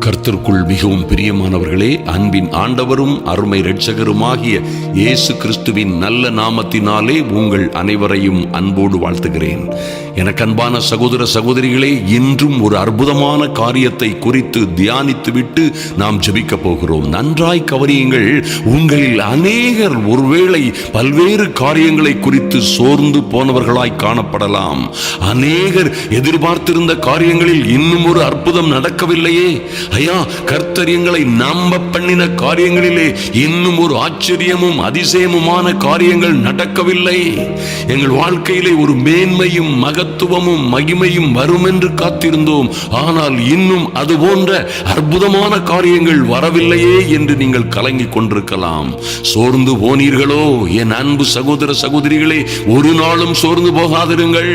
கர்த்தருக்குள் மிகவும் பிரியமானவர்களே, அன்பின் ஆண்டவரும் அருமை இரட்சகருமாகிய இயேசு கிறிஸ்துவின் நல்ல நாமத்தினாலே உங்கள் அனைவரையும் அன்போடு வாழ்த்துகிறேன். எனக்கு அன்பான சகோதர சகோதரிகளே, இன்றும் ஒரு அற்புதமான காரியத்தை குறித்து தியானித்துவிட்டு நாம் ஜெபிக்க போகிறோம். நன்றாய் கவனியுங்கள். உங்களில் அநேகர் ஒருவேளை பல்வேறு காரியங்களை குறித்து சோர்ந்து போனவர்களாய் காணப்படலாம். அநேகர் எதிர்பார்த்திருந்த காரியங்களில் இன்னும் ஒரு அற்புதம் நடக்கவில்லையே. ஐயா, கர்த்தர் எங்களை நம்ப பண்ணின காரியங்களிலே இன்னும் ஒரு ஆச்சரியமும் அதிசயமுமான காரியங்கள் நடக்கவில்லை. எங்கள் வாழ்க்கையிலே ஒரு மேன்மையும் மகத்துவமும் மகிமையும் வரும் என்று காத்திருந்தோம். ஆனால் இன்னும் அது போன்ற அற்புதமான காரியங்கள் வரவில்லையே என்று நீங்கள் கலங்கிக் கொண்டிருக்கலாம். சோர்ந்து போனீர்களோ? என் அன்பு சகோதர சகோதரிகளே, ஒரு நாளும் சோர்ந்து போகாதிருங்கள்,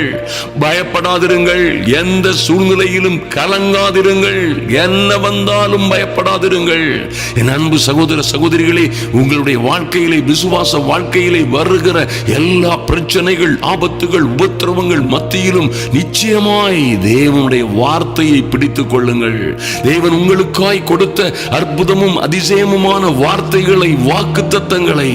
பயப்படாதிருங்கள், எந்த சூழ்நிலையிலும் கலங்காதிருங்கள், என்ன வந்தாலும் பயப்படாதிருங்கள். என் அன்பு சகோதர சகோதரிகளே, உங்களுடைய வாழ்க்கையிலே, விசுவாச வாழ்க்கையிலே வருகிற எல்லா பிரச்சனைகள், ஆபத்துகள், உபத்திரவங்கள் மத்தியிலும் நிச்சயமாய் தேவனுடைய வார்த்தையை பிடித்துக் கொள்ளுங்கள். தேவன் உங்களுக்காய் கொடுத்த அற்புதமும் அதிசயமுமான வார்த்தைகளை, வாக்குத்தத்தங்களை,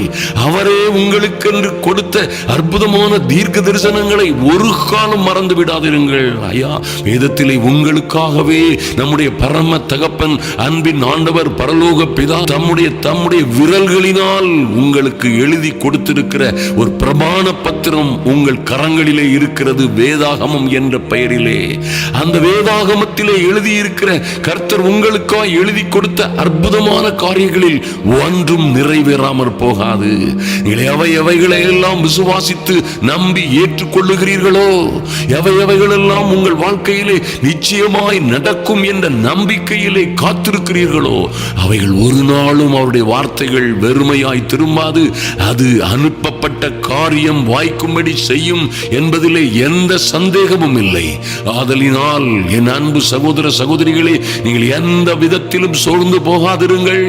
அவரே உங்களுக்கென்று கொடுத்த அற்புதமான தீர்க்க தரிசனங்களை ஒரு காலம் மறந்து விடாதிருங்கள். ஐயா, வேதத்திலே உங்களுக்காகவே நம்முடைய பரம தகப்பன், அன்பின் ஆண்டவர், பரலோக பிதா தம்முடைய விரல்களினால் உங்களுக்கு எழுதி கொடுத்திருக்கிற ஒரு பிரமாண பத்திரம் உங்கள் கரங்களிலே இருக்கிறது, வேதாகமம் என்ற பெயரிலே. அந்த வேதாகமத்திலே எழுதியிருக்கிற கர்த்தர் உங்களுக்காய் எழுதி கொடுத்த அற்புதமான காரியங்களில் ஒன்றும் நிறைவேறாமற் போகாது. எவைகளை எல்லாம் விசுவாசித்து நம்பி ஏற்றுக்கொள்ளுகிறீர்களோ, எவைகள் எல்லாம் உங்கள் வாழ்க்கையிலே நிச்சயமாய் நடக்கும் என்ற நம்பிக்கையிலே காத்திருக்கிறீர்களோ, அவைகள் ஒரு நாளும் அவருடைய வார்த்தைகள் வெறுமையாய் திரும்பாது. அது அனுப்பப்பட்ட காரியம் வாய்க்கும்படி செய்யும் என்பதிலே எந்த சந்தேகமும் இல்லை. ஆதலினால் என் அன்பு சகோதர சகோதரிகளே, நீங்கள் எந்த விதத்திலும் சோர்ந்து போகாதிருங்கள்.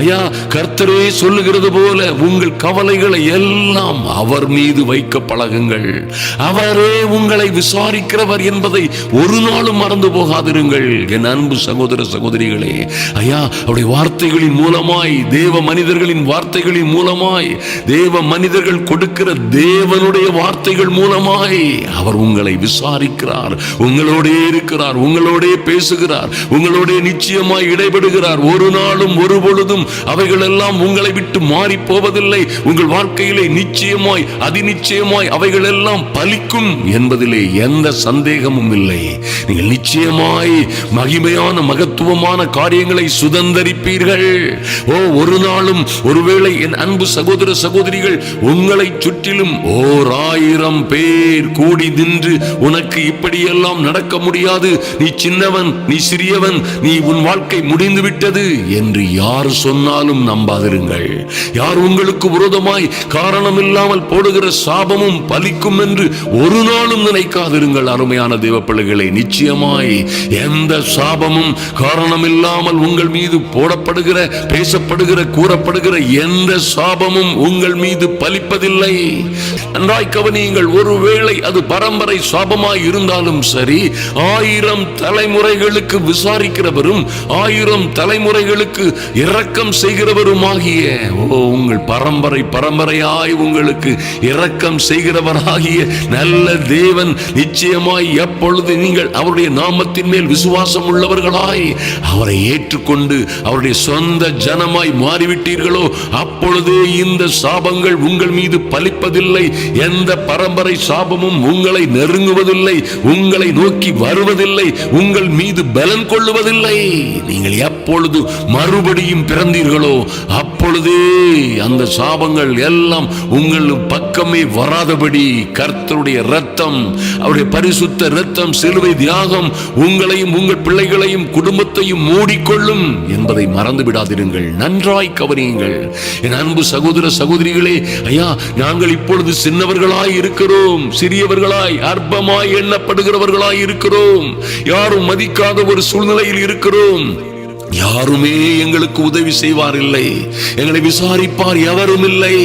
ஐயா, கர்த்தரே சொல்லுகிறது போல உங்கள் கவலைகளை எல்லாம் அவர் மீது வைக்க பழகுங்கள். அவரே உங்களை விசாரிக்கிறவர் என்பதை ஒரு நாளும் மறந்து போகாதிருங்கள். என் அன்பு சகோதர சகோதரிகளே, ஐயா, அவருடைய வார்த்தைகளின் மூலமாய், தேவ மனிதர்களின் வார்த்தைகளின் மூலமாய், தேவ மனிதர்கள் கொடுக்கிற தேவனுடைய வார்த்தைகள் மூலமாய் அவர் உங்களை விசாரிக்கிறார், உங்களோடே இருக்கிறார், உங்களோடே பேசுகிறார், உங்களோடே நிச்சயமாய் இடைபடுகிறார். ஒரு நாளும் ஒரு பொழுதும் அவைகள் எல்லாம் உங்களை விட்டு மாறி போவதில்லை. உங்கள் வாழ்க்கையிலே நிச்சயமாய் அதிநிச்சயமாய் அவைகள் எல்லாம் பலிக்கும் என்பதிலே எந்த சந்தேகமும் இல்லை. நீங்கள் நிச்சயமாய் மகிமையான மகத்துவமான காரியங்களை சுதந்தரிப்பீர்கள். ஒரு நாளும் ஒருவேளை என் அன்பு சகோதர சகோதரிகள் உங்களை சுற்றிலும் 1000 பேர் கூடி நின்று உனக்கு இப்படியெல்லாம் நடக்க முடியாது, நீ சின்னவன், நீ சிறியவன், நீ உன் வாழ்க்கை முடிந்து விட்டது என்று யார் சொன்னாலும் நம்பாதிருங்கள். யார் உங்களுக்கு விரோதமாய் காரணம் இல்லாமல் போடுகிற சாபமும் பலிக்கும் என்று ஒரு நாளும் நினைக்காதிருங்கள். அருமையான தேவ பிள்ளைகளே, நிச்சயமாய் எந்த சாபமும் காரணம் இல்லாமல் உங்கள் மீது போடப்படுகிற, பேசப்படுகிற, கூறப்படுகிற எந்த சாபமும் உங்கள் மீது பலிப்பதில்லை. நன்றாய் கவனியுங்கள். ஒருவேளை அது பரம்பரை சாபமாய் இருந்தாலும் சரி, 1000 தலைமுறைகளுக்கு விசாரிக்கிறவரும் 1000 தலைமுறைகளுக்கு இரக்கம் செய்கிறவருமாகிய உங்கள் பரம்பரையாய் உங்களுக்கு இரக்கம் செய்கிறவராகிய நல்ல தேவன் நிச்சயமாய் எப்பொழுது நீங்கள் அவருடைய நாமத்தின் மேல் விசுவாசம் உள்ளவர்களாய் அவரை ஏற்றுக்கொண்டு அவருடைய சொந்த ஜனமாய் மாறிவிட்டீர்களோ, அப்பொழுதே இந்த சாபங்கள் உங்கள் மீது பலிப்பதில்லை. எந்த பரம்பரை சாபமும் உங்களை நெருங்குவதில்லை, உங்களை நோக்கி வருவதில்லை, உங்கள் மீது பலன் கொள்ளுவதில்லை. நீங்கள் எப்பொழுது மறுபடியும் பிறந்தீர்களோ அப்பொழுதே அந்த சாபங்கள் எல்லாம் உங்கள் பக்கமே வராதபடி கர்த்தருடைய இரத்தம், அவருடைய பரிசுத்த இரத்தம், சிலுவை தியாகம் உங்களையும் உங்கள் பிள்ளைகளையும் குடும்பத்தையும் மூடிக்கொள்ளும் என்பதை மறந்து விடாதிருங்கள். நன்றாய் கவனியுங்கள். என் அன்பு சகோதர சகோதரிகளே, ஐயா, நாங்கள் இப்பொழுது சின்னவர்களாய் இருக்கிறோம், சிறியவர்களாய் அற்பமாய் எண்ணப்படுகிறவர்களாய் இருக்கிறோம், யாரும் மதிக்காத ஒரு சூழ்நிலையில் இருக்கிறோம். யாருமே எங்களுக்கு உதவி செய்வார் இல்லை, எங்களை விசாரிப்பார் எவரும் இல்லை,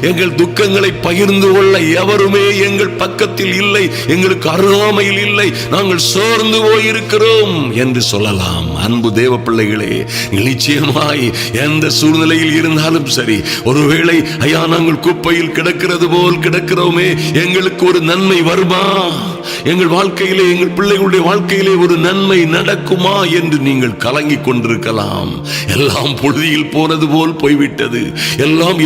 எங்கள் துக்கங்களை பகிர்ந்து கொள்ள எவருமே எங்கள் பக்கத்தில் இல்லை, எங்களுக்கு அருகாமையில் இல்லை, நாங்கள் சோர்ந்து போயிருக்கிறோம் என்று சொல்லலாம். அன்பு தேவ பிள்ளைகளே, நிச்சயமாய் எந்த சூழ்நிலையில் இருந்தாலும் சரி, ஒருவேளை ஐயா நாங்கள் குப்பையில் கிடக்கிறது போல் கிடக்கிறோமே, எங்களுக்கு ஒரு நன்மை வருமா, எங்கள் வாழ்க்கையிலே எங்கள் பிள்ளைகளுடைய வாழ்க்கையிலே ஒரு நன்மை நடக்குமா என்று நீங்கள் கலங்கி கொண்டிருக்கலாம். எல்லாம் பொழுதியில் போனது போல் போய்விட்டது, எல்லாம்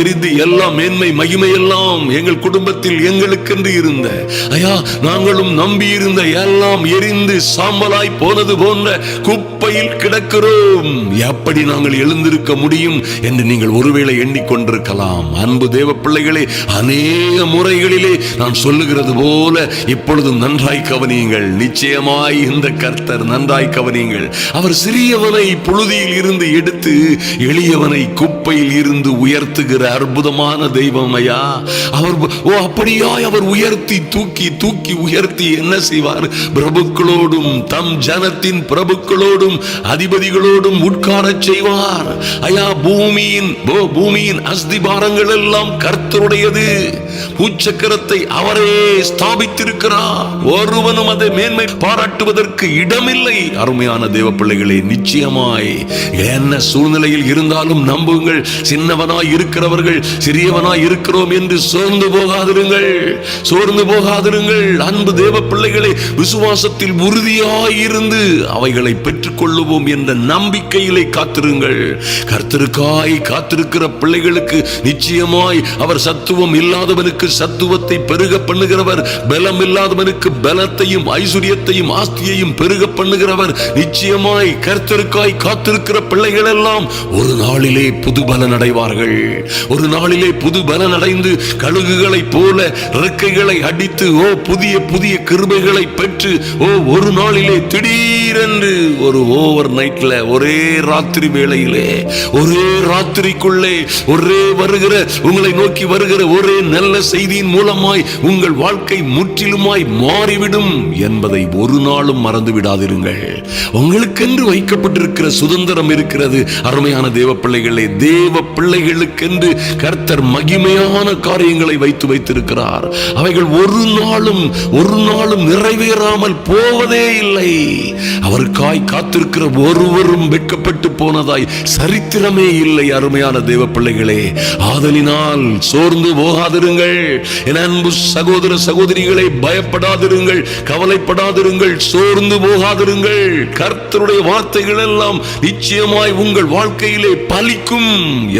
எரிந்து எல்லாம் மேன்மை மகிமை எல்லாம் எங்கள் குடும்பத்தில் எங்களுக்கென்று இருந்த ஐயா நாங்களும் நம்பி இருந்த எல்லாம் எரிந்து சாம்பலாய் போனது போன்ற குப்பையில் கிடக்கிறோம், எப்படி நாங்கள் எழுந்திருக்க முடியும் என்று நீங்கள் ஒருவேளை எண்ணிக்கொண்டிருக்கலாம். அன்பு தேவ பிள்ளைகளே, அநேக முறைகளிலே நான் சொல்லுகிறது போல இப்பொழுதும் நன்றாய் கவனியுங்கள். நிச்சயமாய் இந்த கர்த்தர் நன்றாய் கவனியுங்கள். அவர் சிறியவனை புழுதியில் இருந்து எடுத்து எளியவனை குப்பையில் இருந்து உயர்த்துகிற அற்புதமான தெய்வம் ஐயா. அவர் அப்படியாய் அவர் உயர்த்தி தூக்கி உயர்த்தி என்ன செய்வார், பிரபுக்களோடும் தம் ஜனத்தின் பிரபுக்களோடும் அதிபதிகளோடும் உட்காரச் செய்வார் ஐயா. பூமியின் அஸ்திபாரங்கள் எல்லாம் கர்த்தருடையது, பூச்சக்கரத்தை அவரே ஸ்தாபித்திருக்கிறார், ஒருவனும் அதை மேன்மை பாராட்டுவதற்கு இடமில்லை. அருமையான தேவ பிள்ளைகளே, நிச்சயமாய் என்ன சூழ்நிலையில் இருந்தாலும் நம்புங்கள், சின்னவனாய் இருக்கிறவர்கள் சிறியவனாய் இருக்கிறோம் என்று சோர்ந்து போகாதிருங்கள். அன்பு தேவ பிள்ளைகளே, விசுவாசத்தில் உறுதியாய் இருந்து அவைகளை பெற்றுக் கொள்ளுவோம் என்ற நம்பிக்கையிலே காத்திருங்கள். கர்த்தருக்காய் காத்திருக்கிற பிள்ளைகளுக்கு நிச்சயமாய் அவர் சத்துவம் இல்லாதவனுக்கு சத்துவத்தை பெருக பண்ணுகிறவர், பலம் இல்லாதவனுக்கு பலத்தையும் ஐஸ்வர்யத்தையும் ஆஸ்தியையும் பெருக பண்ணுகிறவர். நிச்சயமாய் கர்த்தருக்காய் காத்திருக்கிற பிள்ளைகள் எல்லாம் ஒரு நாளிலே புது பலன் அடைவார்கள். ஒரு நாளிலே புது பலன் அடைந்து கழுகுகளை போல இறக்கைகளை அடித்து புதிய கிருபைகளை பெற்று ஒரு நாளிலே திடீரென்று ஒரு ஓவர் நைட்ல ஒரே ராத்திரி வேளையிலே ஒரே ராத்திரிக்குள்ளே உங்களை நோக்கி வருகிற ஒரே நல்ல செய்தியின் மூலமாய் உங்கள் வாழ்க்கை முற்றிலுமாய் மாறிவிடும் என்பதை ஒரு நாளும் மறந்து விடாதிருங்கள். உங்களுக்கென்று வைக்கப்பட்டிருக்கிற சுதந்திரம் இருக்கிறது. அருமையான தேவ பிள்ளைகளே, தேவ பிள்ளைகளுக்கென்று கர்த்தர் மகிமையான காரியங்களை வைத்திருக்கிறார். அவைகள் ஒரு நாளும் நிறைவேறாமல் போவதே இல்லை. அவருக்காய் காத்திருக்கிற ஒருவரும் வெட்கப்பட்டு போனதாய் சரித்திரமே இல்லை. அருமையான தேவ பிள்ளைகளே, ஆதலினால் சோர்ந்து போகாதிருங்கள். என் அன்பு சகோதர சகோதரிகளை, பயப்படாதிருங்கள், கவலைப்படாதிருங்கள், சோர்ந்து போகாதிருங்கள். கர்த்தருடைய வார்த்தைகள் எல்லாம் நிச்சயமாய் உங்கள் வாழ்க்கையிலே பலிக்கும்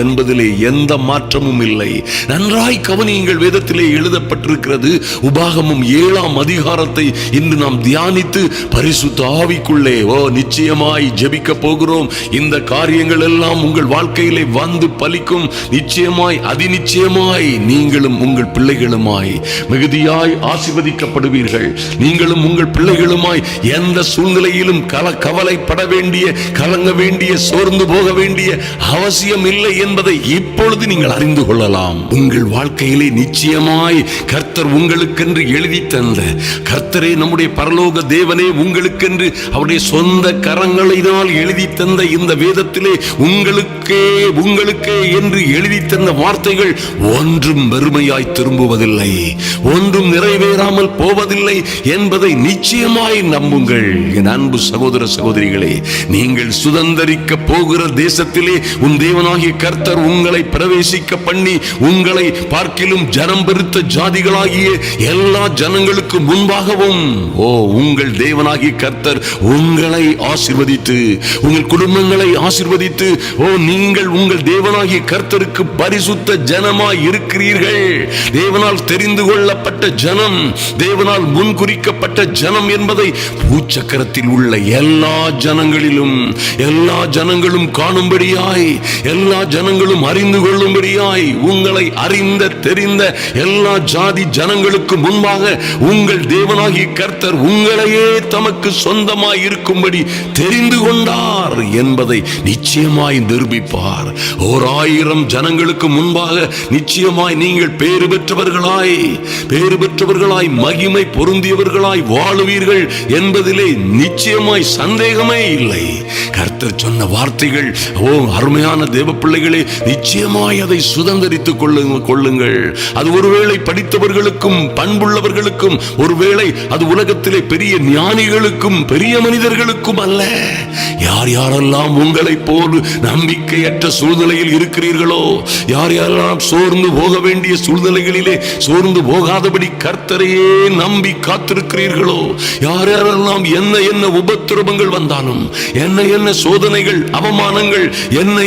என்பதிலே எந்த மாற்றமும் இல்லை. நன்றாய் கவனியுங்கள். வேதத்திலே எழுதப்பட்டிருக்கிறது. உபாகமம் 7ஆம் அதிகாரத்தை இன்று நாம் தியானித்து பரிசுத்த ஆவிக்குள்ளே நிச்சயமாய் ஜெபிக்க போகிறோம். இந்த காரியங்கள் எல்லாம் உங்கள் வாழ்க்கையிலே வந்து பலிக்கும். நிச்சயமாய் அதிநிச்சயமாய் நீங்களும் உங்கள் பிள்ளைகளுமாய் மிகுதியாய் ஆசீர்வதிக்கப்படுவீர்கள். நீங்களும் உங்கள் பிள்ளைகளுமாய் எந்த சூழ்நிலையிலும் கவலைப்பட வேண்டிய, கலங்க வேண்டிய, சோர்ந்து போக வேண்டிய அவசியம் இல்லை என்பதை இப்பொழுது நீங்கள் அறிந்து கொள்ளலாம். உங்கள் வாழ்க்கையிலே நிச்சயமாய் கர்த்தர் உங்களுக்கென்று எழுதி தந்த, கர்த்தரே நம்முடைய பரலோக தேவனே உங்களுக்கென்று அவருடைய சொந்த கரங்களினால் எழுதி தந்த இந்த வேதத்திலே உங்களுக்கே என்று எழுதி தந்த வார்த்தைகள் ஒன்றும் வெறுமையாய் திரும்புவதில்லை, ஒன்றும் நிறைவேறாமல் போவதில்லை என்பதை நிச்சயமாய் நம்புங்கள். என் அன்பு சகோதர சகோதரிகளே, நீங்கள் சுதந்தரிக்க போகிற தேசத்திலே உன் தேவனாகிய கர்த்தர் உங்களை பிரவேசிக்க பண்ணி உங்களை பார்க்கிலும் ஜனம் பெருத்த ஜாதிகளாகிய எல்லா ஜனங்களுக்கு முன்பாகவும் உங்கள் தேவனாகிய கர்த்தர் உங்களை ஆசீர்வதித்து, உங்கள் குடும்பங்களை ஆசீர்வதித்து, நீங்கள் உங்கள் தேவனாகிய கர்த்தருக்கு பரிசுத்த ஜனமாய் இருக்கிறீர்கள். தேவனால் தெரிந்து கொள்ளப்பட்ட ஜனம், தேவனால் முன்குறிக்கப்பட்ட ஜனம் என்பதை பூச்சக்கரத்தில் உள்ள எல்லா ஜனங்களும் காணும்படியாய், எல்லா ஜனங்களும் அறிந்து கொள்ளும்படியாய், உங்களை அறிந்த தெரிந்த எல்லா ஜாதி ஜனங்களுக்கு முன்பாக உங்கள் தேவனாகிய கர்த்தர் உங்களையே தமக்கு சொந்தமாய் இருக்கும்படி தெரிந்து கொண்டார் என்பதை நிச்சயமாய் நிரூபிப்பார். 1000 ஜனங்களுக்கு முன்பாக நிச்சயமாய் நீங்கள் பேறு பெற்றவர்களாய் பெற்றவர்களாய் மகிமை பொருந்தியவர்களாய் வாழுவீர்கள் என்பதிலே நிச்சயமாய் சந்தேகமே இல்லை. கர்த்தர் சொன்ன வார்த்தைகள், ஓ அருமையான தேவ பிள்ளைகளே, நிச்சயமாய் அதை சுதந்தரித்துக் கொள்ளுங்கள். அது ஒருவேளை படித்தவர்களுக்கும் பண்புள்ளவர்களுக்கும், ஒருவேளை அது உலகத்திலே பெரிய ஞானிகளுக்கும் பெரிய மனிதர்களுக்கும் அல்ல. யார் யாரெல்லாம் உங்களை போல் நம்பிக்கையற்ற சூழ்நிலையில் இருக்கிறீர்களோ, யார் யாரெல்லாம் சோர்ந்து போக வேண்டிய சூழ்நிலைகளிலே சோர்ந்து போகாதபடி கர்த்தரையே நம்பி காத்திருக்கிறீர்களோ, யார் யாரெல்லாம் என்ன உபத்திரவங்கள் வந்தாலும், என்ன சோதனைகள் அவமானங்கள்,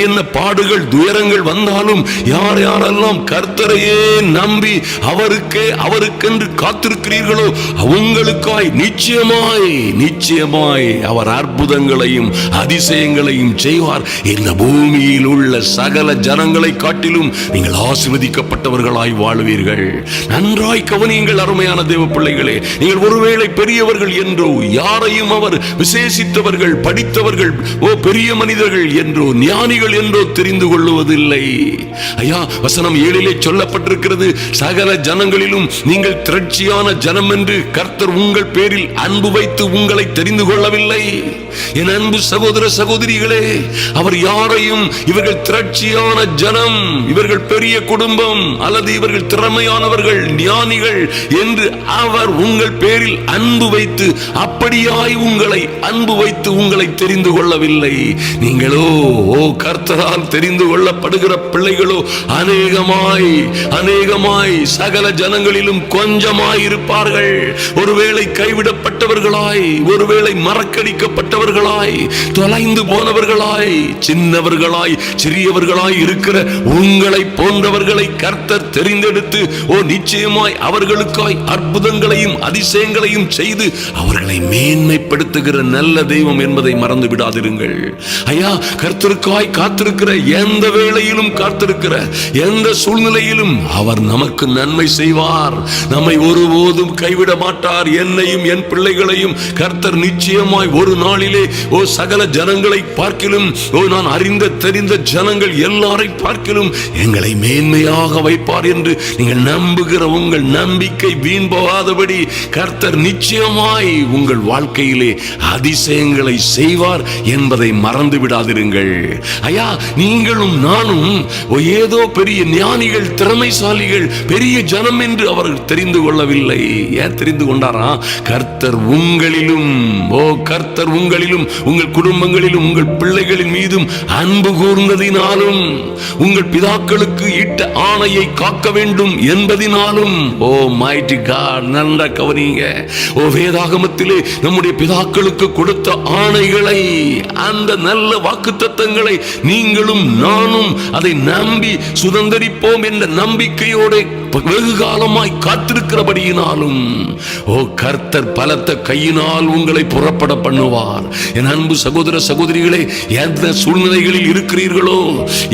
என்ன பாடுகள் துயரங்கள் வந்தாலும், யார் யாரெல்லாம் கர்த்தரையே நம்பி அவருக்கென்று காத்திருக்கிறீர்களோ, உங்களுக்காய் நிச்சயமாய் அவர் அற்புதங்களையும் அதிசயங்களையும் செய்வார். இந்த பூமியில் உள்ள சகல ஜனங்களை காட்டிலும் நீங்கள் ஆசீர்வதிக்கப்பட்டவர்களாய் வாழ்வீர்கள். நன்றாய் கவனியுங்கள் அருமையான தேவ பிள்ளைகளே. நீங்கள் ஒருவேளை பெரியவர்கள் என்றோ, யாரையும் அவர் விசேஷித்தவர்கள், படித்தவர்கள், பெரிய மனிதர்கள் என்றோ, ஞானிகள் என்றோ தெரிந்து கொள்வதில்லை. ஐயா, வசனம் 7 சொல்லப்பட்டிருக்கிறது, சகல ஜனங்களிலும் நீங்கள் திரட்சியான ஜனம் என்று கர்த்தர் உங்கள் பேரில் அன்பு வைத்து உங்களை தெரிந்து கொள்ளவில்லை. என் அன்பு சகோதர சகோதரிகளே, அவர் யாரையும் இவர்கள் திரட்சியான ஜனம், இவர்கள் பெரிய குடும்பம், அல்லது இவர்கள் திறமையானவர்கள், ஞானிகள் என்று அவர் உங்கள் பேரில் அன்பு வைத்து, அப்படியாய் உங்களை அன்பு வைத்து உங்களை தெரிந்து கொள்ளவில்லை. நீங்களோ கர்த்தரால் தெரிந்து கொள்ளப்படுகிற பிள்ளைகளோ அநேகமாய் சகல ஜனங்களிலும் கொஞ்சமாய் இருப்பார்கள். ஒருவேளை கைவிடப்பட்டவர்களாய், ஒருவேளை மறக்கடிக்கப்பட்டவர்களாய், தொலைந்து போனவர்களாய், சின்னவர்களாய், சிறியவர்களாய் இருக்கிற உங்களை போன்றவர்களை கர்த்தர் தெரிந்தெடுத்து நிச்சயமாய் அவர்களுக்காய் அற்புதங்களையும் அதிசயங்களையும் செய்து அவர்களை மேன்மைப்படுத்துகிற நல்ல தெய்வம் என்பதை மறந்து விடாதிருங்கள். ஐயா, கர்த்தருக்காய் காத்திருக்கிற எந்த வேளையிலும், காத்திருக்கிற எந்த சூழ்நிலையிலும் அவர் நமக்கு நன்மை செய்வார். நம்மை ஒருபோதும் கைவிட மாட்டார். என்னையும் என் பிள்ளைகளையும் கர்த்தர் நிச்சயமாய் ஒரு நாளிலே சகல ஜனங்களை பார்க்கிலும், நான் அறிந்த தெரிந்த ஜனங்கள் எல்லாரை பார்க்கிலும் எங்களை மேன்மையாக வைப்பார் என்று நீங்கள் நம்புகிற உங்கள் நம்பிக்கை வீண் போகாதபடி கர்த்தர் நிச்சயமாய் உங்கள் வாழ்க்கையிலே அதிசயங்களை செய்வார் என்பதை மறந்து விடாதிருங்கள். ஐயா, நீங்களும் நானும் ஏதோ பெரிய ஞானிகள், திறமைசாலிகள், பெரிய ஜனம் என்று அவர்கள் தெரிந்து கொள்ளவில்லை. ஏன் தெரிந்து கொண்டாரா? கர்த்தர் உங்களிலும் உங்கள் குடும்பங்களிலும் உங்கள் பிள்ளைகளின் மீதும் அன்பு கூர்ந்ததினாலும், உங்கள் பிதாக்களுக்கு இட்ட ஆணையை காக்க வேண்டும் என்பதினாலும். மைட்டி காட், நன்ற கவனிங்க. வேதாகமத்திலே நம்முடைய பிதாக்களுக்கு கொடுத்த ஆணைகளை, அந்த நல்ல வாக்குத்தத்தங்களை நீங்களும் நானும் அதை நம்பி சுதந்தரிப்போம் என்ற நம்பிக்கையோடு வெகு காலமாய் காத்திருக்கிறபடியினாலும் கர்த்தர் பலத்த கையினால் உங்களை புறப்பட பண்ணுவார். என் அன்பு சகோதர சகோதரிகளே, எந்த சூழ்நிலைகளில் இருக்கிறீர்களோ,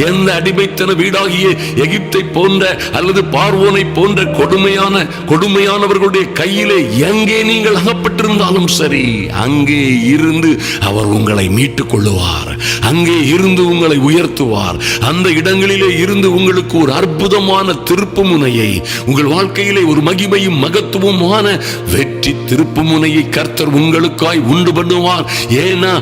எந்த அடிமைத்தன வீடாகிய எகிப்தை போன்ற அல்லது பார்வோனை போன்ற கொடுமையானவர்களுடைய கையிலே எங்கே நீங்கள் அகப்பட்டிருந்தாலும் சரி, அங்கே இருந்து அவர் உங்களை மீட்டுக் கொள்ளுவார். அங்கே இருந்து உங்களை உயர்த்துவார். அந்த இடங்களிலே இருந்து உங்களுக்கு ஒரு அற்புதமான திருப்பு முனையை, உங்கள் வாழ்க்கையிலே ஒரு மகிமையும் மகத்துவமான வெற்றி திருப்பு முனையை கர்த்தர் உங்களுக்காய் உண்டு பண்ணுவார். ஏன்னா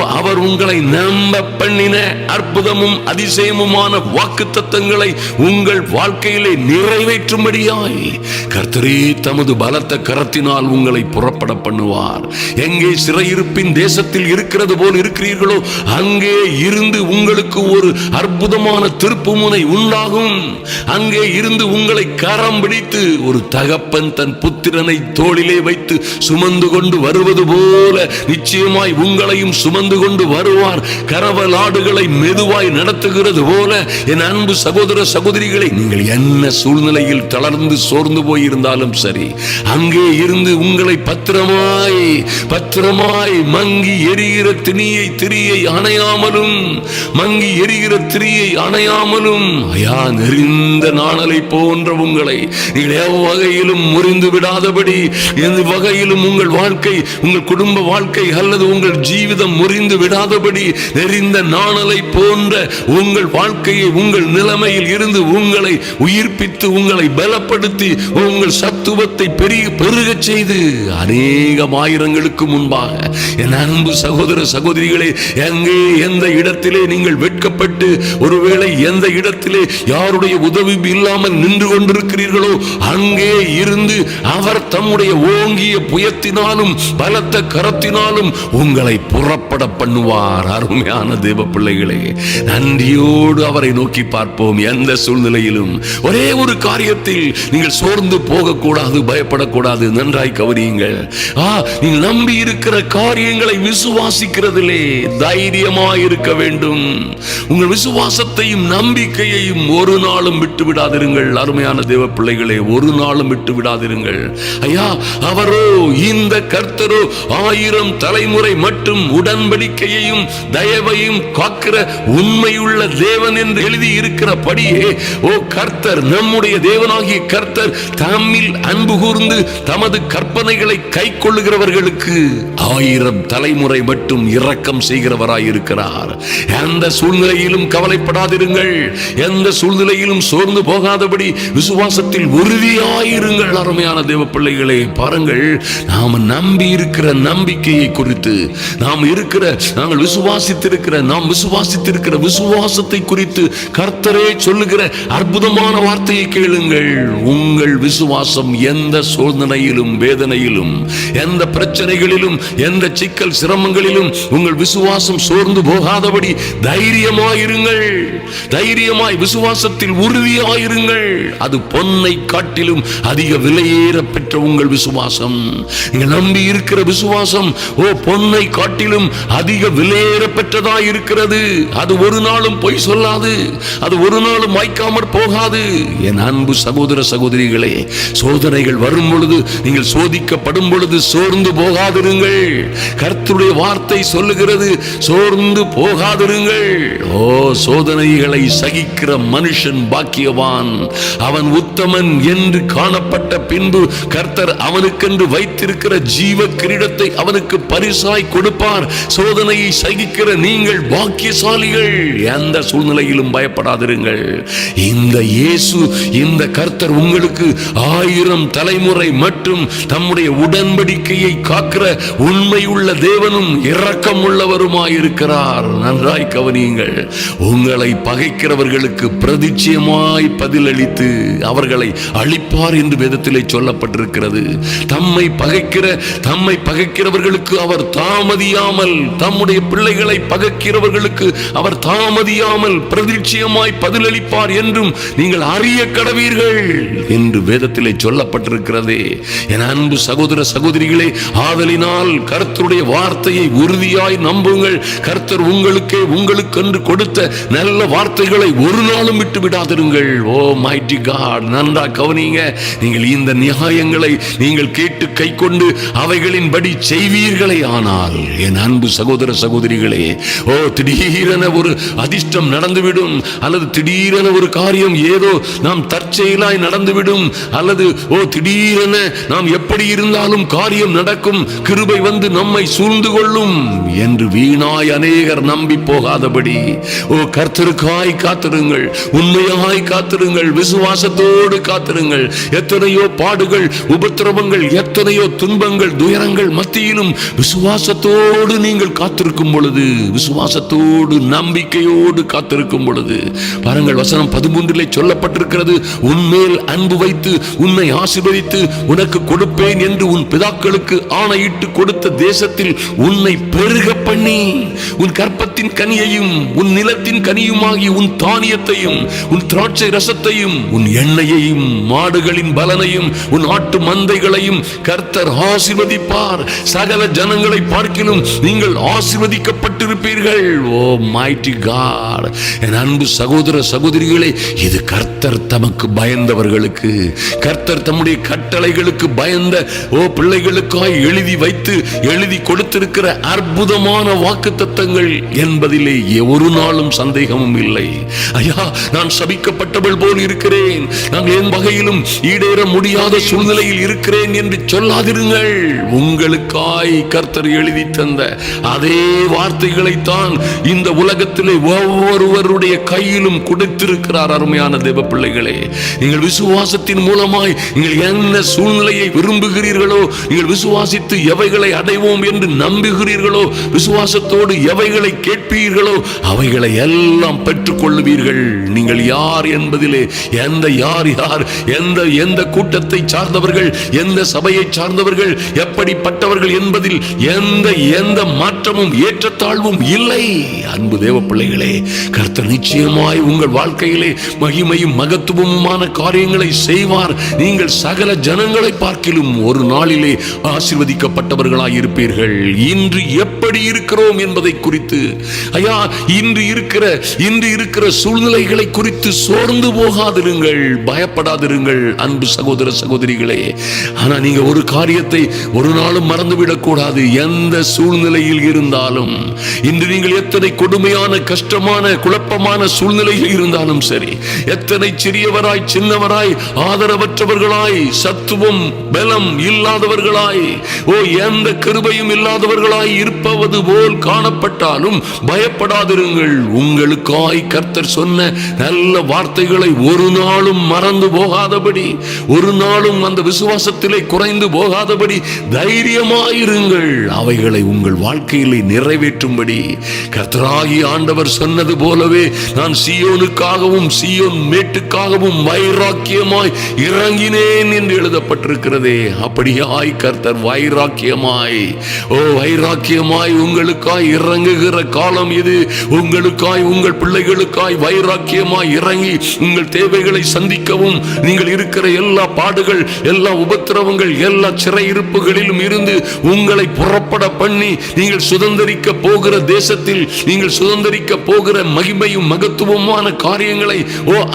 அவர் உங்களை நம்ப பண்ணின அற்புதமும் அதிசயமுமான வாக்குத்தத்தங்களை உங்கள் வாழ்க்கையிலே நிறைவேற்றும்படியாய் கர்த்தரே தமது பலத்த கரத்தினால் உங்களை புறப்பட பண்ணுவார். எங்கே சிறையிருப்பின் தேசத்தில் இருக்கிறது போல் இருக்கிறீர்களோ, அங்கே இருந்து உங்களுக்கு ஒரு அற்புதமான திருப்பு முனை உண்டாகும். அங்கே இருந்து உங்களை கரம் பிடித்து ஒரு தகப்பன் தன் புத்திரனை தோளிலே வைத்து சுமந்து கொண்டு வருவது போல நிச்சயமாய் உங்களையும் சுமந்து கொண்டு வருவார். கரவலாடுகளை மெதுவாய் நடத்துகிறது போல என் அன்பு சகோதர சகோதரிகளை, நீங்கள் என்ன சூழ்நிலையில் தளர்ந்து சோர்ந்து போயிருந்தாலும் சரி, அங்கே இருந்து உங்களை பத்திரமாய் மங்கி எரிகிற திரியை அணையாமலும், மங்கி எரிகிற திரியை அணையாமலும், நெறிந்த நாணலை போன்ற உங்களை நீங்கள் எவ்வகையிலும் முறிந்து விடாமல் விடாதபடி எந்த வகையிலும் உங்கள் வாழ்க்கை, உங்கள் குடும்ப வாழ்க்கை அல்லது உங்கள் ஜீவிதம் முறிந்து விடாதபடி நெறிந்த நாணலை போன்ற உங்கள் வாழ்க்கையை உங்கள் நிலைமையில் இருந்து உங்களை உயிர்ப்பித்து உங்களை பலப்படுத்தி உங்கள் சத்துவத்தை பெருகச் செய்து அநேகம் ஆயிரங்களுக்கு முன்பாக என் அன்பு சகோதர சகோதரிகளே, எங்கே எந்த இடத்திலே நீங்கள் வெட்கப்பட்டு ஒருவேளை எந்த இடத்திலே யாருடைய உதவி இல்லாமல் நின்று கொண்டிருக்கிறீர்களோ அங்கே இருந்து அவர் தம்முடைய ஓங்கிய புயத்தினாலும் பலத்த கரத்தினாலும் உங்களை புறப்பட பண்ணுவார். அருமையான தேவ பிள்ளைகளே, நன்றியோடு அவரை நோக்கி பார்ப்போம். எந்த சூழ்நிலையிலும் ஒரே ஒரு காரியத்தில் நீங்கள் சோர்ந்து போகக்கூடாது, பயப்படக்கூடாது. நன்றாய் கவனியுங்கள். நீங்கள் நம்பி இருக்கிற காரியங்களை விசுவாசிக்கிறதிலே தைரியமாய் இருக்க வேண்டும். உங்கள் விசுவாசத்தையும் நம்பிக்கையையும் ஒரு நாளும் விட்டு விடாதிருங்கள். அருமையான தேவ பிள்ளைகளே, ஒரு நாளும் விட்டு விடாதிருங்கள். ஐயா, அவரோ இந்த கர்த்தரோ 1000 தலைமுறை மட்டும் உடன்படிக்கையையும் தயவையும் காக்கிற உண்மையுள்ள தேவன் என்று எழுதி இருக்கிறபடியே, ஓ கர்த்தர், நம்முடைய தேவனாகிய கர்த்தர் தம்மில் அன்பு கூர்ந்து தமது கற்பனைகளை கை கொள்ளுகிறவர்களுக்கு 1000 தலைமுறை மட்டும் இரக்கம் செய்கிறவராய் இருக்கிறார். எந்த சூழ்நிலையிலும் கவலைப்படாதிருங்கள். எந்த சூழ்நிலையிலும் சோர்ந்து போகாதபடி விசுவாசத்தில் உறுதியாயிருங்கள். அருமையான தேவ பிள்ளைகளே, பாருங்கள், நாம் நம்பி இருக்கிற நம்பிக்கையை குறித்து, நாங்கள் விசுவாசித்திருக்கிற விசுவாசத்தை குறித்து கர்த்தரே சொல்லுகிற அற்புதமான வார்த்தையை கேளுங்கள். உங்கள் விசுவாசம் எந்த சோதனையிலும், வேதனையிலும், எந்த பிரச்சனைகளிலும், எந்த சிக்கல் சிரமங்களிலும் உங்கள் விசுவாசம் சோர்ந்து போகாதபடி தைரியமாயிருங்கள். தைரியமாய் விசுவாசத்தில் உறுதியாயிருங்கள். அது பொன்னை காட்டிலும் அதிக விலையேற பெற்ற உங்கள் விசுவாசம், நீங்கள் நம்பி இருக்கிற விசுவாசம் பொன்னை காட்டிலும் அதிக விலையேற பெற்றதாய் இருக்கிறது. அது ஒரு நாளும் பொய் சொல்லாது, அது ஒரு நாளும் வாய்க்காமற் போகாது. என் அன்பு சகோதர சகோதரிகளே, சோதனைகள் வரும் பொழுது, நீங்கள் சோதிக்கப்படும் பொழுது சோர்ந்து போகாதிருங்கள். கர்த்தருடைய வார்த்தை சொல்லுகிறது, சோர்ந்து போகாதிருங்கள். சோதனைகளை சகிக்கிற மனுஷன் பாக்கியவான், அவன் உத்தமன் என்று காணப்பட்ட பின்பு கர்த்தர் அவனுக்கென்று வைத்திருக்கிற ஜீவ கிரீடத்தை அவனுக்கு பரிசாய் கொடுப்பார். சோதனையை சகிக்கிற நீங்கள் பாக்கியசாலிகள். எந்த சூழ்நிலையிலும் பயப்படாதிருங்கள். இந்த இயேசு, இந்த கர்த்தர் உங்களுக்கு 1000 தலைமுறை மற்றும் தம்முடைய உடன்படிக்கையை காக்கிற உண்மையுள்ள தேவனும் இரக்கம் உள்ளவருமாயிருக்கிறார். நன்றாய் கவனியுங்கள். உங்களை பகைக்கிறவர்களுக்கு பிரதிச்சயமாய் பதிலளித்து அவர்களை அழிப்பார் என்று வேதத்திலே சொல்லப்பட்டிருக்கிறது. தம்மை பகைக்கிறவர்களுக்கு அவர் தாமதியாமல், தம்முடைய பிள்ளைகளை பகைக்கிறவர்களுக்கு அவர் தாமதியாமல் பிரதிச்சயமாய் பதிலளிப்பார் என்றும் நீங்கள் அறிய கடவீர்கள் என்று வேதத்திலே சொல்லப்பட்டிருக்கிறதே. என் அன்பு சகோதர சகோதரிகளே, ஆதலினால் கர்த்தருடைய வார்த்தையை உறுதியாய் நம்புங்கள். கர்த்தர் உங்களுக்கென்று கொடுத்த நல்ல வார்த்தைகளை ஒரு நாளும் விட்டு விடாதிருங்கள். ஓ மைட்டி காட், நன்றா கவனிங்க. நீங்கள் இந்த நியாயங்களை நீங்கள் கேட்டு கை கொண்டு அவைகளின்படி செய்வீர்களே ஆனால், என் அன்பு சகோதர சகோதரிகளே, திடீரென ஒரு அதிர்ஷ்டம் நடந்துவிடும், அல்லது திடீரென ஒரு காரியம் ஏதோ நாம் தற்செயலாய் நடந்துவிடும், அல்லது திடீரென நாம் எப்படி இருந்தாலும் காரியம் நடக்கும், கிருபை வந்து நம்மை சூழ்ந்து கொள்ளும் என்று வீணாய் அநேகர் நம்பி போகாதபடி கர்த்தருக்காய் காத்திருங்கள், உண்மையாய் காத்திருங்கள், விசுவாசத்தோடு காத்திருங்கள். எத்தனையோ பாடுகள், உபத்திரவங்கள், எத்தனையோ துன்பங்கள், துயரங்கள் மத்தியிலும் விசுவாசத்தோடு நீங்கள் காத்திருக்கும் பொழுது, விசுவாசத்தோடு நம்பிக்கையோடு காத்திருக்கும் பொழுது, பாருங்கள், வசனம் 13 சொல்லப்பட்டிருக்கிறது, உன்மேல் அன்பு வைத்து உன்னை ஆசீர்வதித்து உனக்கு கொடுப்பேன் என்று உன் பிதாக்களுக்கு ஆணையிட்டு கொடுத்த தேசத்தில் உன்னை பெருக பண்ணி உன் கற்பத்தின் கனியையும் உன் நிலத்தின் கனியுமாகி உன் தானியத்தையும் உன் திராட்சை ரசத்தையும் உன் எண்ணெயையும் மாடுகளின் பலனையும் உன் ஆட்டு மந்தைகளையும் கர்த்தர் ஆசீர்வதிப்பார். சகல ஜனங்களை பார்க்கிலும் நீங்கள் ஆசீர்வதிக்கப்பட்டிருப்பீர்கள். ஓ மைட்டி காட், என் அன்பு சகோதர சகோதரிகளே, இது கர்த்தர் தமக்கு பயந்தவர்களுக்கு, கர்த்தர் தம்முடைய கட்டளைகளுக்கு பயந்த பிள்ளைகளுக்காய் எழுதி கொடுத்திருக்கிற அற்புதமான வாக்குத்தத்தங்கள். என் என்பதிலே ஒரு நாளும் சந்தேகமும் இல்லை. ஐயா, நான் சபிக்கப்பட்டவள் போல் இருக்கிறேன், நான் என் வகையிலும் ஈடேற முடியாத சூழ்நிலையில் இருக்கிறேன் என்று சொல்லாதிருங்கள். உங்களுக்காய் கர்த்தர் எழுதி தந்த அதே வார்த்தைகளைத்தான் இந்த உலகத்திலே ஒவ்வொருவருடைய கையிலும் கொடுத்திருக்கிறார். அருமையான தேவ பிள்ளைகளே, நீங்கள் விசுவாசத்தின் மூலமாய் நீங்கள் என்ன சூழ்நிலையை விரும்புகிறீர்களோ, நீங்கள் விசுவாசித்து எவைகளை அடைவோம் என்று நம்புகிறீர்களோ, விசுவாசத்தோடு எவைகளை கேட்பீர்களோ அவைகளை எல்லாம் பெற்றுக் கொள்ளுவீர்கள். நீங்கள் யார் என்பதிலே யார் எந்த கூட்டத்தை சார்ந்தவர்கள், எந்த சபையை சார்ந்தவர்கள், எப்படிப்பட்டவர்கள் என்பதில் எந்த மாற்றமும் ஏற்றத்தாழ்வும் இல்லை. அன்பு தேவ பிள்ளைகளே, கர்த்தர் நிச்சயமாய் உங்கள் வாழ்க்கையிலே மகிமையும் மகத்துவமுமான காரியங்களை செய்வார். நீங்கள் சகல ஜனங்களை பார்க்கிலும் ஒரு நாளிலே ஆசீர்வதிக்கப்பட்டவர்களாய் இருப்பீர்கள். இன்று எப்படி இருக்கிறோம் என்பதை குறித்து, ஐயா, இன்று இருக்கிற சூழ்நிலைகளை குறித்து சோர்ந்து போகாதிருங்கள், பயப்படாதிருங்கள் அன்பு சகோதர சகோதரிகளே. ஆனா நீங்க ஒரு காரியத்தை ஒரு நாளும் மறந்துவிடக் கூடாது. எந்த சூழ்நிலையில் இருந்தாலும், இன்று நீங்கள் எத்தனை கொடுமையான, கஷ்டமான, குழப்பமான சூழ்நிலையில் இருந்தாலும் சரி, எத்தனை சிறியவராய், சின்னவராய், ஆதரவற்றவர்களாய், சத்துவம் பலம் இல்லாதவர்களாய், எந்த கிருபையும் இல்லாதவர்களாய் இருப்பது போல் காணப்பட்டாலும் பயப்படாதிருங்கள். உங்களுக்காய் கர்த்தர் சொன்ன நல்ல வார்த்தைகளை ஒரு நாளும் மறந்து போகாதபடி, ஒரு நாளும் அந்த விசுவாசத்திலே குறைந்து போகாதபடி தைரியமாயிருங்கள். அவைகளை உங்கள் வாழ்க்கையிலே நிறைவேற்றும்படி கர்த்தராகிய ஆண்டவர் சொன்னது போலவே, நான் சீயோனுக்காகவும் சீயோன் மேட்டுக்காகவும் வைராக்கியமாய் இறங்கினேன் என்று எழுதப்பட்டிருக்கிறதே. அப்படியாய் கர்த்தர் வைராக்கியமாய் உங்களுக்காய் இறங்குகிற காலம் இது. உங்களுக்காய், உங்கள் பிள்ளைகளுக்காய் வைராக்கியமாய் இறங்கி உங்கள் தேவைகளை சந்திக்கவும், நீங்கள் இருக்கிற எல்லா பாடுகள், எல்லா உபத்திரவங்கள், எல்லா சிறையிருப்புகளிலும் இருந்து உங்களை புறப்பட பண்ணி, நீங்கள் சுதந்தரிக்க போகிற தேசத்தில், நீங்கள் சுதந்தரிக்க போகிற மகிமையும் மகத்துவமான காரியங்களை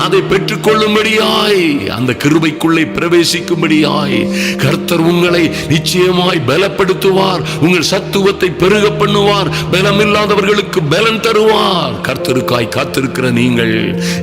அதை பெற்றுக் கொள்ளும்படியாய், அந்த கிருபைக்குள்ளே பிரவேசிக்கும்படியாய் கர்த்தர் உங்களை நிச்சயமாய் பலப்படுத்துவார். உங்கள் சத்துவத்தை பெருக பண்ணுவார். பலமில்லாதவர்களுக்கு பலன் தருவார். கர்த்தருக்காய் காத்திருக்கிற நீங்கள்,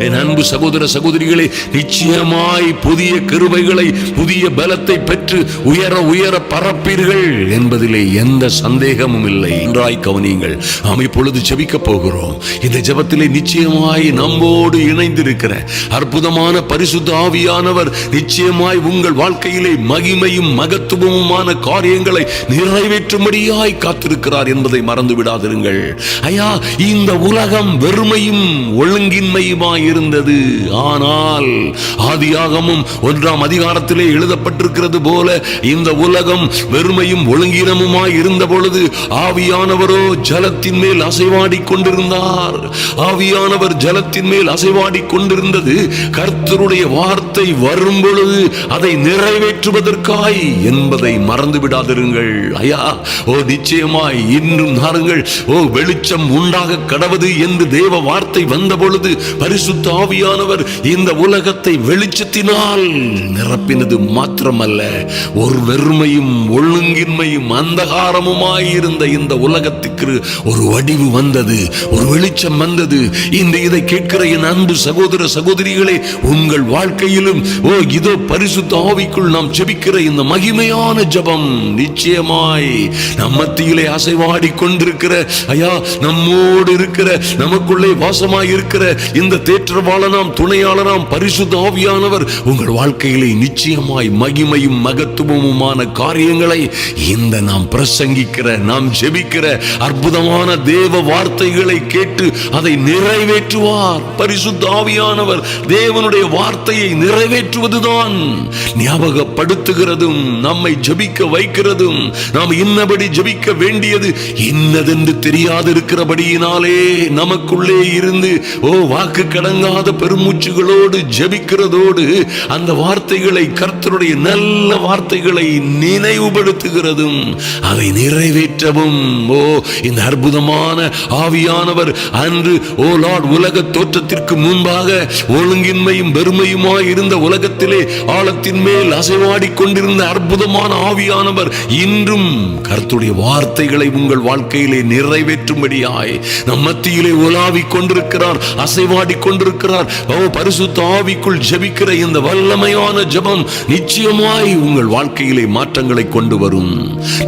என் அன்பு சகோதர சகோதரிகளே, நிச்சயமாய் புதிய கிருபைகளை, புதிய பலத்தை பெற்று உயர உயர பரப்பீர்கள் என்பதிலே எந்த சந்தேகமும் இல்லை. நன்றாய் கவனியுங்கள். நாம் இப்பொழுது ஜெபிக்க போகிறோம். இந்த ஜெபத்திலே நிச்சயமாய் நம்மோடு இணைந்திருக்கிற அற்புதமான பரிசுத்த ஆவியானவர் நிச்சயமாய் உங்கள் வாழ்க்கையிலே மகிமையும் மகத்துவமுமான காரியங்களை நிறைவேற்றும்படியாய் காத்திருக்கிறார் என்பதை மறந்து விடாதிருங்கள். ஐயா, இந்த உலகம் வெறுமையும் ஒழுங்கின்மையுமாய் இருந்தது. ஆனால் ஆதியாகமம் 1ஆம் அதிகாரத்திலே எழுதப்பட்டிருக்கிறது போல, இந்த உலகம் வெறுமையும் ஒழுங்கினமுமாய் இருந்த பொழுது ஆவியானவரோ ஜலத்தின் மேல் அசைவாடி கொண்டிருந்தார். ஆவியானவர் ஜலத்தின் மேல் அசைவாடி கொண்டிருந்தது கர்த்தருடைய வார்த்தை வரும் பொழுது அதை நிறைவேற்றுவதற்காய் என்பதை மறந்து விடாதிருங்கள். ஐயா, நிச்சயமாய் இன்றும் நாருங்கள், வெளிச்சம் உண்டாக கடவது என்று தேவ வார்த்தை வந்த பொழுது பரிசுத்த ஆவியானவர் இந்த உலகத்தை வெளிச்சத்தினால் நிரப்பினது மாத்திரமல்ல, ஒரு வெறுமையும் ஒழுங்கின்மையும் அந்தகாரமுமாய் இருந்த இந்த உலகத்துக்கு ஒரு வடிவு வந்தது, ஒரு வெளிச்சம் வந்தது. இந்த இதை கேட்கிற என் அன்பு சகோதர சகோதரிகளே, உங்கள் வாழ்க்கையிலும் இதோ பரிசுத்த ஆவிக்குள் நாம் ஜெபிக்கிற இந்த மகிமையான ஜெபம் நிச்சயமாய் நம் மத்தியிலே அசைவாடி கொண்டிருக்கிற, ஐயா, நம்மோடு இருக்கிற, நமக்குள்ளே வாசமாய் இருக்கிற இந்த தேற்றவாளனாம், துணையாளனாம் பரிசுத்த ஆவியானவர் உங்கள் வாழ்க்கையிலே நிச்சயமாய் மகிமையும் மகத்துவமுமான காரியங்களை இந்த நாம் பிரசங்கிக்கிற, நாம் ஜெபிக்கிற அற்புதமான தேவ வார்த்தைகளை கேட்டு அதை நிறைவேற்றுவார். பரிசுத்த ஆவியானவர் தேவனுடைய வார்த்தையை நிறைவேற்றுவதுதான் ஞாபகப்படுத்துகிறதும், நம்மை ஜெபிக்க வைக்கிறதும், நாம் இன்னபடி ஜெபிக்க வேண்டியது இன்னதென்று தெரியாதிருக்கிறபடியினாலே நமக்குள்ளே இருந்து வாக்கு கடங்காத பெருமூச்சுகளோடு ஜெபிக்கிறதோடு அந்த வார்த்தைகளை, கர்த்தருடைய நல்ல வார்த்தைகளை நினைவுபடுத்துகிறதும், அதை நிறைவேற்றவும் இந்த அற்புதமான ஆவியானவர் அன்று லார்ட் உலக தோற்றத்திற்கு முன்பாக ஒழுங்கின்மையும் பெருமையுமாய் இருந்த உலகத்திலே ஆழத்தின் மேல் அசைவாடி கொண்டிருந்த அற்புதமான ஆவியானவர் இன்றும் கர்த்தருடைய வார்த்தைகளை உங்கள் வாழ்க்கையிலே நிறைவேற்றும்படியாய் வரும்படியாய் நம் மத்தியிலே உலாவிக் கொண்டிருக்கிறார், அசைவாடி கொண்டிருக்கிறார். பரிசுத்த ஆவிக்குள் ஜெபிக்கிற இந்த வல்லமையான ஜெபம் நிச்சயமாய் உங்கள் வாழ்க்கையிலே மாற்றங்களை கொண்டு வரும்.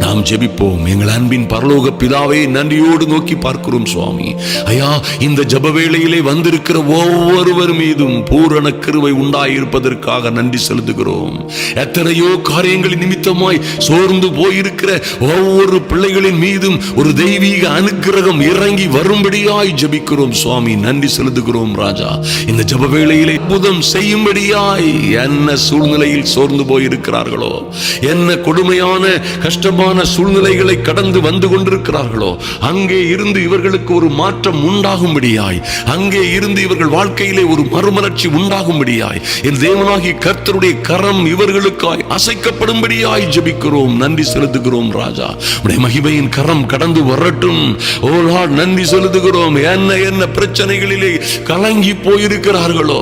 நாம் ஜெபிப்போம். எங்கள் அன்பின் பரலோக பிதாவே, நன்றியோடு நோக்கி பார்க்கிறோம் சுவாமி. ஐயா, இந்த ஜெப வேளையிலே வந்திருக்கிற ஒவ்வொருவர் மீதும் பூரண கிருபை உண்டாயிருப்பதற்காக நன்றி செலுத்துகிறோம். எத்தனையோ காரியங்களின் நிமித்தமாய் சோர்ந்து போயிருக்கிற ஒவ்வொரு பிள்ளைகளின் மீதும் ஒரு தெய்வீக அனுக்கிரகம் இறங்கி வரும்படியாய் ஜெபிக்கிறோம் சுவாமி. நன்றி செலுத்துகிறோம் ராஜா. இந்த ஜெப வேளையிலே அற்புதம் செய்யும்படியாய் என்ன சூழ்நிலையில் சோர்ந்து போயிருக்கிறார்களோ, என்ன கொடுமையான கஷ்டமான சூழ்நிலைகளை கடந்து வந்து கொண்டிருக்கிறார்களோ, அங்கே இருந்து இவர்களுக்கு ஒரு மாற்றம் உண்டாகும்படியாய், அங்கே இருந்து இவர்கள் வாழ்க்கையிலே ஒரு மறுமலர்ச்சி உண்டாகும்படியாய் என் தேவனாகிய கர்த்தருடைய கரம் இவர்களுக்காய் அசைக்கப்படும்படியாய் ஜெபிக்கிறோம். நன்றி செலுத்துகிறோம் ராஜா. உடைய மகிமையின் கரம் கடந்து வரட்டும். ஓ லார்ட், நன்றி செலுத்துகிறோம். என்ன பிரச்சனைகளிலே கலங்கி போயிருக்கிறார்களோ,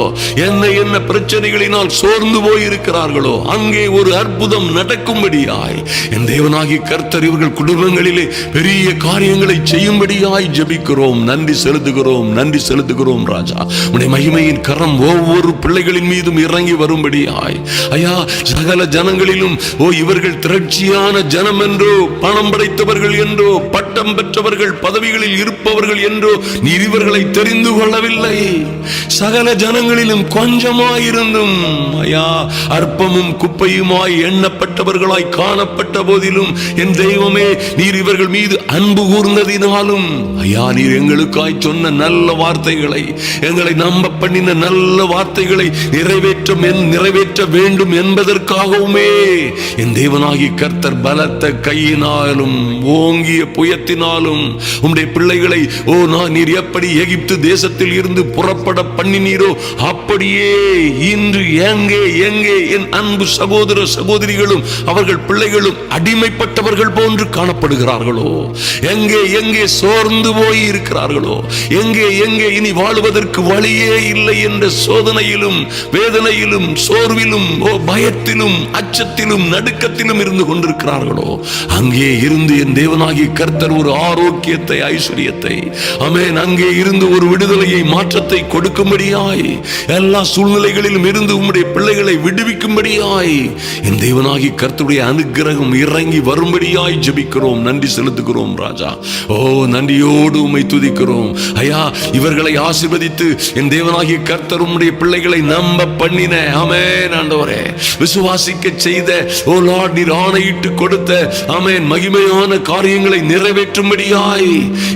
என்ன பிரச்சனைகளினால் சோர்ந்து போயிருக்கிறார்களோ, அங்கே ஒரு அற்புதம் நடக்கும்படியாய் என் தேவனாகிய கர்த்தர் இவர்கள் குடும்பங்களிலே பெரிய காரியங்களை செய்யும்படியாய் ஜெபிக்கிறோம். நன்றி செலுத்துகிறோம். நன்றி செலுத்துகிறோம் ராஜா. உடைய மகிமையின் கரம் ஒவ்வொரு பிள்ளைகளின் மீதும் இறங்கி வரும்படியாய் ஐயா, சகல ஜனங்களிலும் இவர்கள் திரட்சியான ஜனம் என்றோ, பணம் படைத்தவர்கள் என்றோ, பட்டம் பெற்றவர்கள், பதவிகளில் இருப்பவர்கள் என்றோ நீர் இவர்களை தெரிந்து கொள்ளவில்லை. சகல ஜனங்களிலும் கொஞ்சமாயிருந்தும் ஐயா, அற்பமும் குப்பையுமாய் எண்ணப்பட்டவர்களாய் காணப்பட்ட போதிலும் என் தெய்வமே, நீர் இவர்கள் மீது அன்பு கூர்ந்ததினாலும் ஐயா, நீர் எங்களுக்காய் சொன்ன நல்ல வார்த்தைகளை, எங்களை நம்ப பண்ணின நல்ல வார்த்தைகளை நிறைவேற்ற வேண்டும் என்பதற்காகவுமே என் தேவனாகிய கர்த்தர் பலத்த கையினாலும் ஓங்கிய புயத்தினாலும் உம்முடைய பிள்ளைகளை நீர் எப்படி எகிப்து தேசத்தில் இருந்து புறப்பட பண்ணினீரோ அப்படியே இன்று எங்கே என் அன்பு சகோதர சகோதரிகளும் அவர்கள் பிள்ளைகளும் அடிமைப்பட்டவர்கள் போன்று காணப்படுகிறார்களோ, எங்கே சோர்ந்து போய் இருக்கிறார்களோ, எங்கே இனி வாழுவதற்கு வழியே இல்லை என்ற சோதனையிலும் வேதனையிலும் சோர்விலும் பயத்திலும் அச்சத்திலும் நடுக்கத்திலும் இருந்து கொண்டிருக்கிறார்களோ, அங்கே இருந்து என் தேவனாகிய கர்த்தர் ஒரு ஆரோக்கியத்தை, ஐஸ்வரியத்தை, ஆமென், அங்கே இருந்து ஒரு விடுதலையை, மாற்றத்தை கொடுக்கும்படியாய், எல்லா சூழ்நிலைகளிலும் இருந்து உம்முடைய பிள்ளைகளை விடுவிக்கும்படியாய் என் தேவனாகிய கர்த்தருடைய அனுக்கிரகம் இறங்கி வரும்படியாய் ஜெபிக்கிறோம். நன்றி செலுத்துகிறோம் ராஜா. நன்றியோடு உம்மை துதிக்கிறோம் ஐயா. இவர்களை ஆசீர்வதித்து என் தேவனாகிய கர்த்தர் உம்முடைய பிள்ளைகளை நம்ப பண்ணின, ஆமென் ஆண்டவரே, விசுவாசிக்க செய்த லார்ட், நீர் ஆணையிட்டு கொடுத்த ஆமென் மகிமையான காரியங்களை நிறைவேற்றும்படியாய்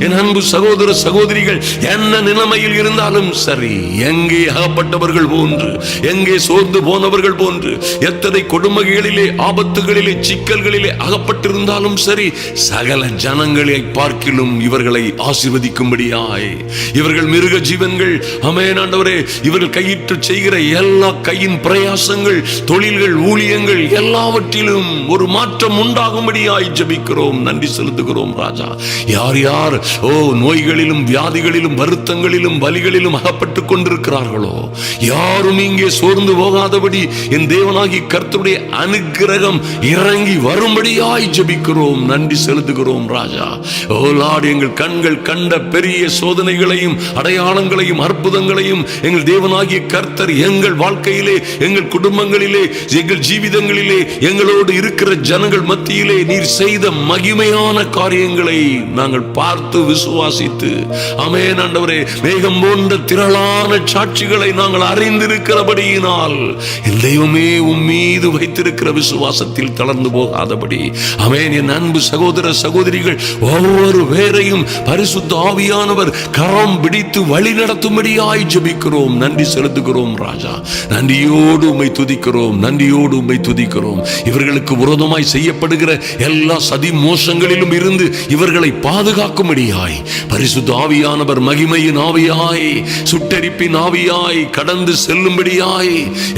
என் அன்பு சகோதர சகோதரிகள் என்ன நிலைமையில் இருந்தாலும் சரி, எங்கே அகப்பட்டவர்கள் போன்று, எங்கே சோர்ந்து போனவர்கள் போன்று, எத்தனை கொடுமைகளிலே, ஆபத்துகளிலே, சிக்கல்களிலே அகப்பட்டிருந்தாலும் சரி, சகல ஜனங்களை பார்க்கிலும் இவர்களை ஆசீர்வதிக்கும்படியாய், இவர்கள் மிருக ஜீவன்கள், ஆமென் ஆண்டவரே, இவர்கள் கையிட்டு செய்கிற எல்லா கையின் பிரயாசங்கள், தொழில்கள், ஊழியங்கள் எல்லாவற்றிலும் ஒரு மாற்றம் உண்டாகும்படியாய் ஜெபிக்கிறோம். நன்றி செலுத்துகிறோம் ராஜா. யார் நோய்களிலும் வியாதிகளிலும் வருத்தங்களிலும் வலிகளிலும் அகப்பட்டுக் கொண்டிருக்கிறார்களோ, யாரும் இங்கே சோர்ந்து போகாதபடி என் தேவனாகிய கர்த்தருடைய அனுக்கிரகம் இறங்கி வரும்படியாய் ஜெபிக்கிறோம். நன்றி செலுத்துகிறோம் ராஜா. லார்ட், எங்கள் கண்கள் கண்ட பெரிய சோதனைகளையும் அடையாளங்களையும் அற்புதங்களையும் எங்கள் தேவனாகிய கர்த்தர் எங்கள் வாழ்க்கையிலே, எங்கள் குடும்பங்களிலே, எங்கள் ஜீவிதங்களிலே, எங்களோடு இருக்கிற ஜனங்கள் மத்தியிலே நீர் செய்த மகிமையான காரியங்களை நாங்கள் பார்த்து விசுவாசித்து, ஆமென் ஆண்டவரே, மேகம் போன்ற திரளான சாட்சிகளை நாங்கள் அறிந்திருக்கிறபடியினால் என் தெய்வமே, உம் மீது வைத்திருக்கிற விசுவாசத்தில் தளர்ந்து போகாதபடி, ஆமென், என் அன்பு சகோதர சகோதரிகள் ஒவ்வொரு பேரையும் பரிசுத்த ஆவியானவர் கரம் பிடித்து வழி நடத்தும்படியாய் ஜெபிக்கிறோம். நன்றி செலுத்துகிறோம் ராஜா. நன்றியோடு உம்மை துதிக்கிறோம். நன்றியோடு உம்மை துதிக்கிறோம். இவர்களுக்கு விரோதமாய் செய்யப்படுகிற எல்லா சதி மோசங்களிலும் இருந்து இவர்களை பாதுகாக்கும்படியாய் பரிசுத்த ஆவியானவர் மகிமையின் ஆவியாய், சுட்டெரிப்பின் ஆவியாய் கடந்து செல்லும்படியாய்,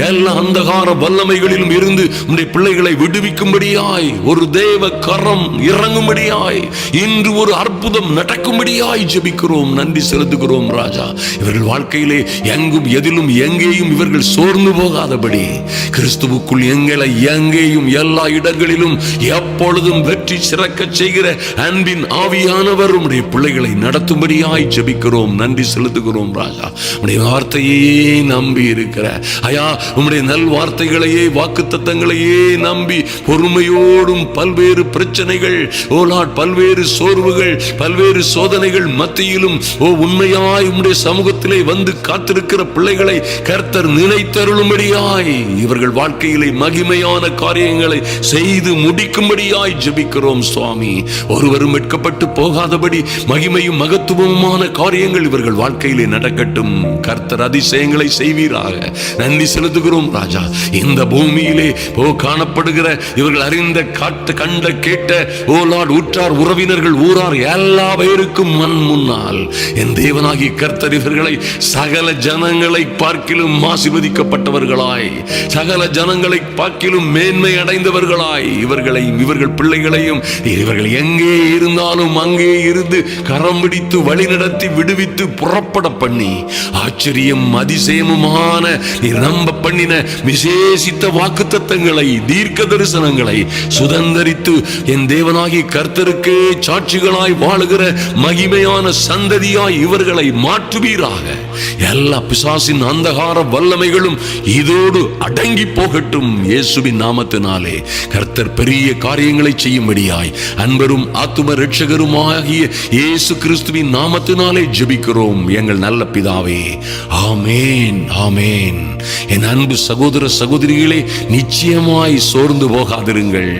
எல்லா அந்தகார வல்லமைகளிலும் இருந்து உம்முடைய பிள்ளைகளை விடுவிக்கும்படியாய் ஒரு தேவ கரம் இறங்கும்படியாய் இன்று ஒரு அற்புதம் நடக்கும்படியாய் ஜெபிக்கிறோம். நன்றி செலுத்துகிறோம் ராஜா. இவர்கள் வாழ்க்கையிலே எங்கும் எதிலும் எங்கேயும் இவர்கள் சோர்ந்து போகாதபடி, கிறிஸ்துவுக்குள் எங்களை எங்கேயும் எல்லா இடங்களிலும் எப்பொழுதும் வெற்றி சிறக்க செய்கிற அன்பின் ஆவியானவர் உம்முடைய பிள்ளைகளை நடத்தும்படியாய் ஜெபிக்கிறோம். நன்றி செலுத்துகிறோம் ராஜா. உம்முடைய வார்த்தையே நம்பி இருக்கிற ஐயா, உம்முடைய நல் வார்த்தைகளையே வாக்குத்தத்தங்களையே நம்பி பொறுமையோடும் பல்வேறு பிரச்சனைகள், ஓ லார்ட், பல்வேறு சோர்வுகள், பல்வேறு சோதனைகள் மத்தியிலும் உண்மையாய் உம்முடைய சமூகத்திலே வந்து காத்திருக்கிற பிள்ளைகளை கர்த்தர் நினைத்தருளும்படியாய் இவர்கள் வாழ்க்கையிலே மகிமையான காரியங்களை செய்து முடிக்கும்படியாய் ஜெபிக்கிறோம் சுவாமி. ஒருவரும் வெட்கப்பட்டு போகாதபடி மகிமையும் மகத்துவமான காரியங்கள் இவர்கள் வாழ்க்கையிலே நடக்கட்டும். கர்த்தர் அதிசயங்களை செய்வீராக. நன்றி செலுத்துகிறோம் ராஜா. இந்த பூமியிலே காணப்படுகிற இவர்கள் அறிந்த கண்ட கேட்ட ஓ லார்ட் உற்றார் உறவினர்கள் ஊரார் எல்லா பேருக்கும் மண் முன்னால் என் தேவனாகி கர்த்தர் இவர்களை சகல ஜனங்களை பார்க்கிலும் ஆசீர்வதிக்கப்பட்டவர்களாய், சகல ஜனங்களை பார்க்கிலும் மேன்மை அடைந்தவர்களாய் இவர்கள் பிள்ளைகளையும் இவர்கள் எங்கே இருந்தாலும் அங்கே இருந்து கரம் பிடித்து வழி நடத்தி விடுவித்து புறப்பட பண்ணி ஆச்சரியம் அதிசயமுமான நம்ப பண்ணின விசேஷித்த வாக்குத்தத்தங்களை தீர்க்க தரிசனங்களை சுதந்தரித்து என் தேவனாகி கர்த்தருக்கு சாட்சிகளாய் வாழுகிற மகிமையான சந்ததியாய் இவர்களை மாற்றுவீராக. எல்லா பிசாசின் அந்தகார வல்லமைகளும் இதோடு அடங்கி போகட்டும். இயேசுவின் நாமத்தினாலே கர்த்தர் பெரிய காரியங்களை செய்யும்படியாய் அன்பரும் ஆத்தும இரட்சகருமாகிய இயேசு கிறிஸ்துவின் நாமத்தினாலே ஜெபிக்கிறோம் எங்கள் நல்ல பிதாவே. ஆமேன், ஆமேன். என் அன்பு சகோதர சகோதரிகளே, நிச்சயமாய் சோர்ந்து போகாதிருங்கள்.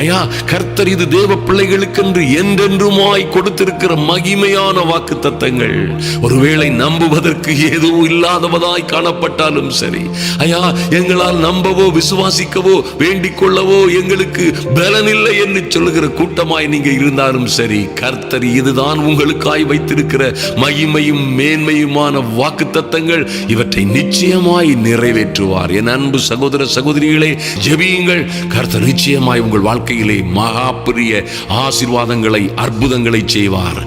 ஐயா, கர்த்தர் இது தேவ பிள்ளைகளுக்கென்று என்றென்றுமாய் கொடுத்திருக்கிற மகிமையான வாக்குத்தத்தங்கள். ஒருவேளை நம்புவதற்கு ஏதும் இல்லாதவதாய் காணப்பட்டாலும் சரி, ஐயா, எங்களால் நம்பவோ விசுவாசிக்கவோ வேண்டிக் கொள்ளவோ எங்களுக்கு பலன் இல்லை என்று சொல்லுகிற கூட்டமாய் நீங்க இருந்தாலும் சரி, கர்த்தர் இதுதான் உங்களுக்காய் வைத்திருக்கிற மகிமையும் மேன்மையுமான வாக்குத்தத்தங்கள். இவற்றை நிச்சயமாய் நிறைவேற்றுவார். என் அன்பு சகோதர சகோதரிகளே, ஜெபியுங்கள். கர்த்தர் நிச்சயமாய் உங்கள் வாழ்க்கையிலே மகா பெரிய ஆசீர்வாதங்களை, அற்புதங்களை செய்வார்.